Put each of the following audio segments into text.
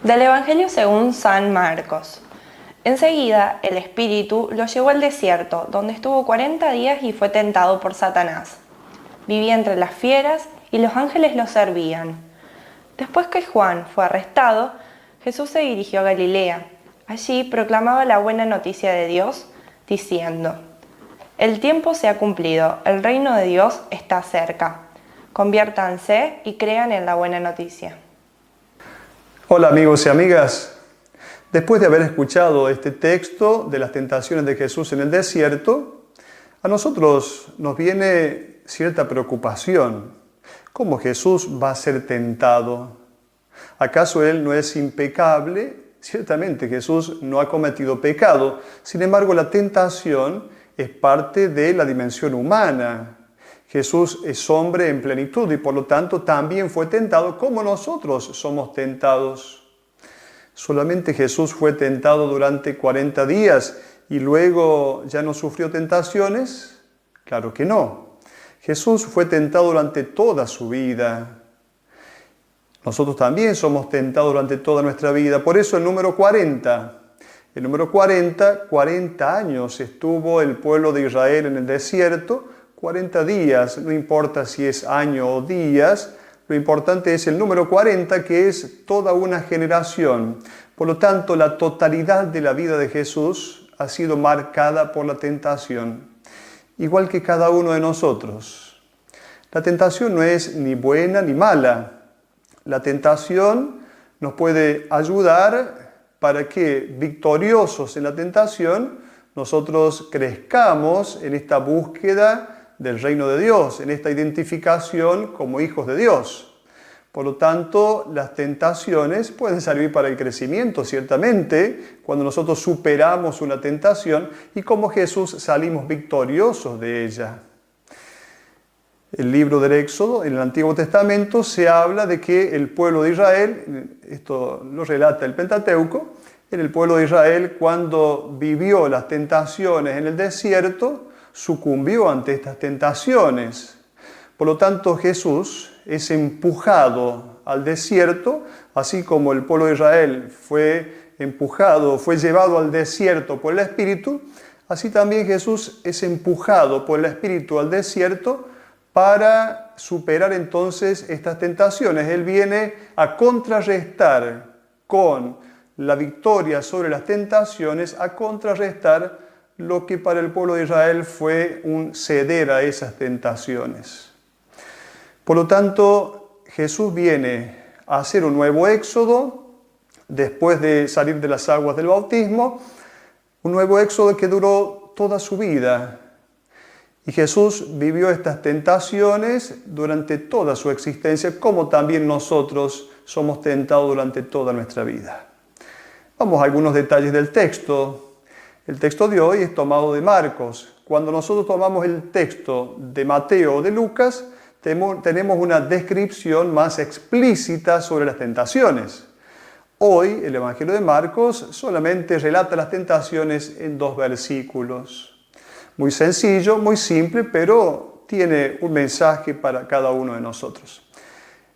Del Evangelio según San Marcos. Enseguida, el Espíritu lo llevó al desierto, donde estuvo 40 días y fue tentado por Satanás. Vivía entre las fieras y los ángeles lo servían. Después que Juan fue arrestado, Jesús se dirigió a Galilea. Allí proclamaba la buena noticia de Dios, diciendo: «El tiempo se ha cumplido, el reino de Dios está cerca. Conviértanse y crean en la buena noticia». Hola amigos y amigas, después de haber escuchado este texto de las tentaciones de Jesús en el desierto, a nosotros nos viene cierta preocupación. ¿Cómo Jesús va a ser tentado? ¿Acaso Él no es impecable? Ciertamente Jesús no ha cometido pecado, sin embargo la tentación es parte de la dimensión humana. Jesús es hombre en plenitud y por lo tanto también fue tentado como nosotros somos tentados. ¿Solamente Jesús fue tentado durante 40 días y luego ya no sufrió tentaciones? Claro que no. Jesús fue tentado durante toda su vida. Nosotros también somos tentados durante toda nuestra vida. Por eso el número 40. El número 40, 40 años estuvo el pueblo de Israel en el desierto. 40 días, no importa si es año o días, lo importante es el número 40, que es toda una generación. Por lo tanto, la totalidad de la vida de Jesús ha sido marcada por la tentación, igual que cada uno de nosotros. La tentación no es ni buena ni mala. La tentación nos puede ayudar para que, victoriosos en la tentación, nosotros crezcamos en esta búsqueda del reino de Dios, en esta identificación como hijos de Dios. Por lo tanto, las tentaciones pueden servir para el crecimiento, ciertamente, cuando nosotros superamos una tentación y como Jesús salimos victoriosos de ella. El libro del Éxodo, en el Antiguo Testamento, se habla de que el pueblo de Israel, esto lo relata el Pentateuco, en el pueblo de Israel, cuando vivió las tentaciones en el desierto, sucumbió ante estas tentaciones. Por lo tanto, Jesús es empujado al desierto, así como el pueblo de Israel fue empujado, fue llevado al desierto por el Espíritu, así también Jesús es empujado por el Espíritu al desierto para superar entonces estas tentaciones. Él viene a contrarrestar con la victoria sobre las tentaciones, a contrarrestar lo que para el pueblo de Israel fue un ceder a esas tentaciones. Por lo tanto, Jesús viene a hacer un nuevo éxodo después de salir de las aguas del bautismo, un nuevo éxodo que duró toda su vida. Y Jesús vivió estas tentaciones durante toda su existencia, como también nosotros somos tentados durante toda nuestra vida. Vamos a algunos detalles del texto. El texto de hoy es tomado de Marcos. Cuando nosotros tomamos el texto de Mateo o de Lucas, tenemos una descripción más explícita sobre las tentaciones. Hoy el Evangelio de Marcos solamente relata las tentaciones en 2 versículos. Muy sencillo, muy simple, pero tiene un mensaje para cada uno de nosotros.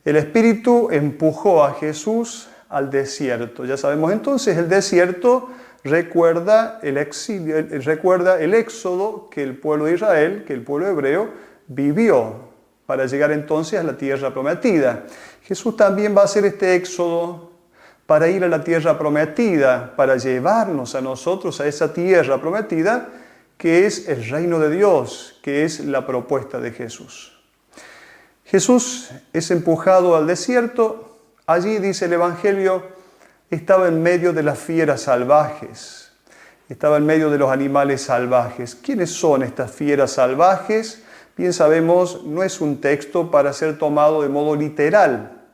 El Espíritu empujó a Jesús al desierto. Ya sabemos entonces, el desierto recuerda el exilio, recuerda el éxodo que el pueblo de Israel, que el pueblo hebreo vivió para llegar entonces a la tierra prometida. Jesús también va a hacer este éxodo para ir a la tierra prometida, para llevarnos a nosotros a esa tierra prometida que es el reino de Dios, que es la propuesta de Jesús. Jesús es empujado al desierto. Allí, dice el Evangelio, estaba en medio de las fieras salvajes, estaba en medio de los animales salvajes. ¿Quiénes son estas fieras salvajes? Bien sabemos, no es un texto para ser tomado de modo literal,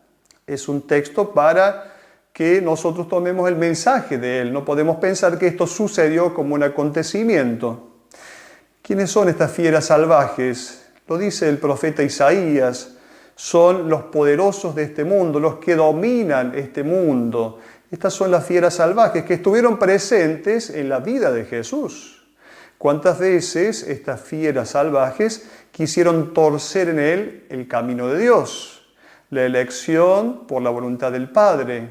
es un texto para que nosotros tomemos el mensaje de él. No podemos pensar que esto sucedió como un acontecimiento. ¿Quiénes son estas fieras salvajes? Lo dice el profeta Isaías, son los poderosos de este mundo, los que dominan este mundo. Estas son las fieras salvajes que estuvieron presentes en la vida de Jesús. ¿Cuántas veces estas fieras salvajes quisieron torcer en él el camino de Dios? La elección por la voluntad del Padre.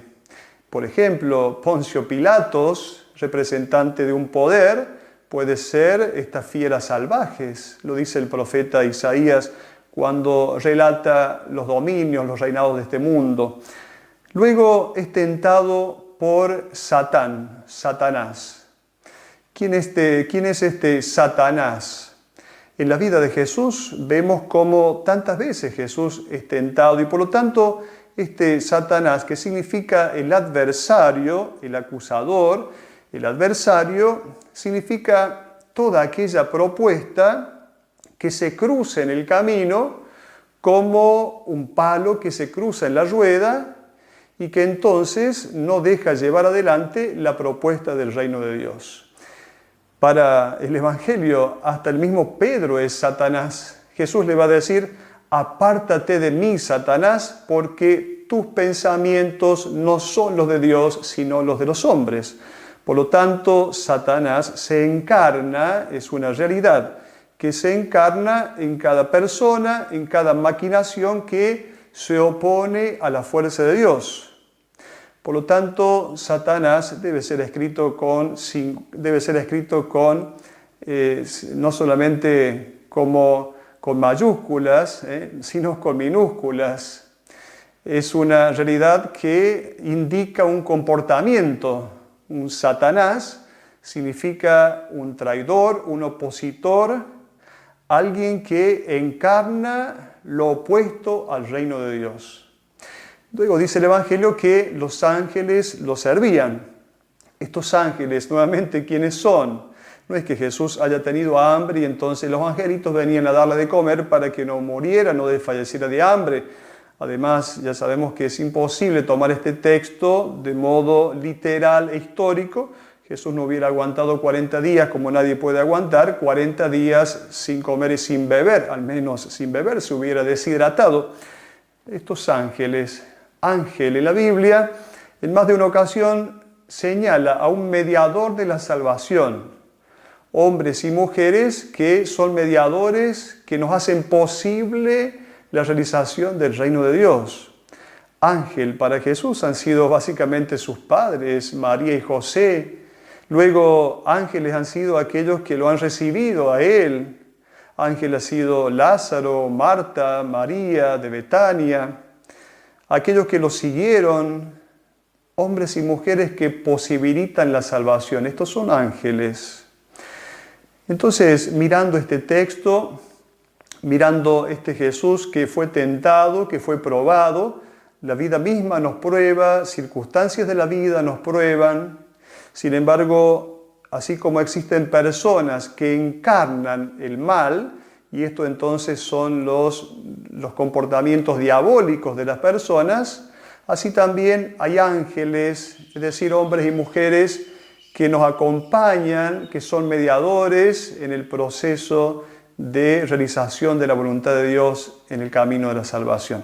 Por ejemplo, Poncio Pilatos, representante de un poder, puede ser estas fieras salvajes. Lo dice el profeta Isaías cuando relata los dominios, los reinados de este mundo. Luego es tentado por Satanás. ¿Quién es este Satanás? En la vida de Jesús vemos cómo tantas veces Jesús es tentado y por lo tanto este Satanás, que significa el adversario, el acusador, el adversario significa toda aquella propuesta que se cruza en el camino como un palo que se cruza en la rueda y que entonces no deja llevar adelante la propuesta del reino de Dios. Para el Evangelio, hasta el mismo Pedro es Satanás. Jesús le va a decir: apártate de mí, Satanás, porque tus pensamientos no son los de Dios, sino los de los hombres. Por lo tanto, Satanás se encarna, es una realidad que se encarna en cada persona, en cada maquinación que se opone a la fuerza de Dios. Por lo tanto, Satanás debe ser escrito con no solamente con mayúsculas, sino con minúsculas. Es una realidad que indica un comportamiento. Un Satanás significa un traidor, un opositor, alguien que encarna lo opuesto al reino de Dios. Luego dice el Evangelio que los ángeles lo servían. Estos ángeles, nuevamente, ¿quiénes son? No es que Jesús haya tenido hambre y entonces los angelitos venían a darle de comer para que no muriera, no desfalleciera de hambre. Además, ya sabemos que es imposible tomar este texto de modo literal e histórico. Jesús no hubiera aguantado 40 días como nadie puede aguantar, 40 días sin comer y sin beber, al menos sin beber se hubiera deshidratado. Estos ángeles, ángel en la Biblia, en más de una ocasión señala a un mediador de la salvación. Hombres y mujeres que son mediadores, que nos hacen posible la realización del reino de Dios. Ángel para Jesús han sido básicamente sus padres, María y José. Luego ángeles han sido aquellos que lo han recibido a él. Ángel ha sido Lázaro, Marta, María de Betania. Aquellos que lo siguieron, hombres y mujeres que posibilitan la salvación. Estos son ángeles. Entonces, mirando este texto, mirando este Jesús que fue tentado, que fue probado, la vida misma nos prueba, circunstancias de la vida nos prueban. Sin embargo, así como existen personas que encarnan el mal, y esto entonces son los comportamientos diabólicos de las personas, así también hay ángeles, es decir, hombres y mujeres que nos acompañan, que son mediadores en el proceso de realización de la voluntad de Dios en el camino de la salvación.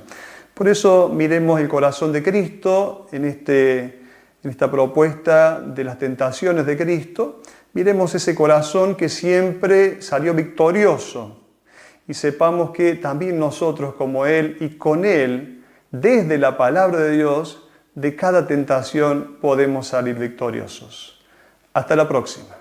Por eso miremos el corazón de Cristo en esta propuesta de las tentaciones de Cristo. Miremos ese corazón que siempre salió victorioso y sepamos que también nosotros como Él y con Él, desde la palabra de Dios, de cada tentación podemos salir victoriosos. Hasta la próxima.